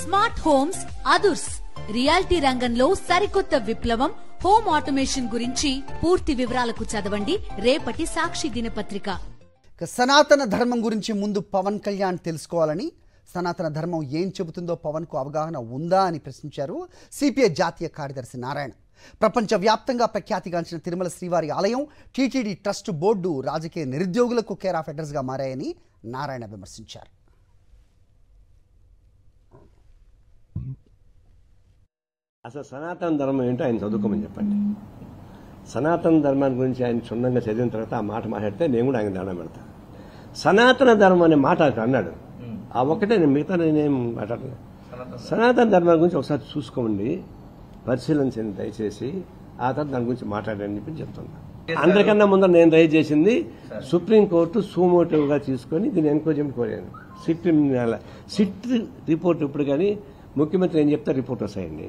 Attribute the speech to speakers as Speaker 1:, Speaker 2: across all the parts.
Speaker 1: Smart homes అదుర్స్ reality రంగంలో సరికొత్త విప్లవం హోమ్ ఆటోమేషన్ గురించి పూర్తి వివరాలకు చదవండి రేపటి సాక్షి దినపత్రిక.
Speaker 2: సనాతన ధర్మం గురించి ముందు పవన్ కళ్యాణ్ తెలుసుకోవాలని, సనాతన ధర్మం ఏం చెబుతుందో పవన్ కు అవగాహన ఉందా అని ప్రశ్నించారు సిపిఐ జాతీయ కార్యదర్శి నారాయణ. ప్రపంచవ్యాప్తంగా ప్రఖ్యాతిగాంచిన తిరుమల శ్రీవారి ఆలయం, టీటీడీ ట్రస్ట్ బోర్డు రాజకీయ నిరుద్యోగులకు కేర్ ఆఫ్ అడ్రస్ గా మారాయని నారాయణ విమర్శించారు.
Speaker 3: అసలు సనాతన ధర్మం ఏంటో ఆయన చదువుకోమని చెప్పండి. సనాతన ధర్మాన్ని గురించి ఆయన క్షుణ్ణంగా చదివిన తర్వాత ఆ మాట మాట్లాడితే నేను కూడా ఆయన దండం పెడతాను. సనాతన ధర్మం అనే మాట అన్నాడు, ఆ ఒక్కటే, నేను మిగతా నేనేం మాట్లాడలేదు. సనాతన ధర్మం గురించి ఒకసారి చూసుకోండి, పరిశీలించండి దయచేసి, ఆ తర్వాత దాని గురించి మాట్లాడండి చెప్పి చెప్తున్నా. అందరికన్నా ముందర నేను రైజ్ చేసింది సుప్రీంకోర్టు సూమోటివ్గా తీసుకొని దీన్ని ఎన్క్వైరీ కోరాను. సిట్ రిపోర్ట్ ఇప్పుడు కానీ ముఖ్యమంత్రి ఏం చెప్తే రిపోర్ట్ వస్తాయండి.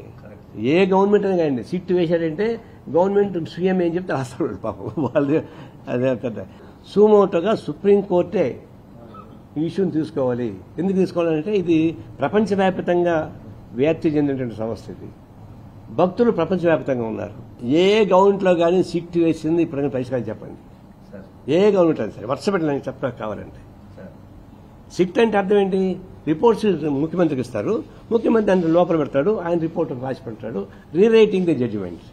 Speaker 3: ఏ గవర్నమెంట్ అయినా కానీ సిట్ వేశారంటే గవర్నమెంట్ సీఎం ఏం చెప్తే రాస్తాడు పాపం వాళ్ళు. అదే సూమోటోగా సుప్రీంకోర్టే ఈ ఇష్యూని తీసుకోవాలి. ఎందుకు తీసుకోవాలంటే ఇది ప్రపంచవ్యాప్తంగా వ్యాప్తి చెందినటువంటి సమస్య. ఇది భక్తులు ప్రపంచవ్యాప్తంగా ఉన్నారు. ఏ గవర్నమెంట్లో కానీ సిట్ వేసింది ఇప్పుడు పరిష్కారం చెప్పండి. ఏ గవర్నమెంట్ అని సరే వర్ష పెట్టడానికి చెప్పడానికి కావాలంటే సిట్ అంటే అర్థం ఏంటి? రిపోర్ట్స్ ముఖ్యమంత్రికి ఇస్తారు, ముఖ్యమంత్రి దాన్ని లోపల పెడతాడు, ఆయన రిపోర్ట్ రాసి పెడతాడు, రీరైటింగ్ ది జడ్జిమెంట్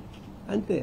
Speaker 3: అంతే.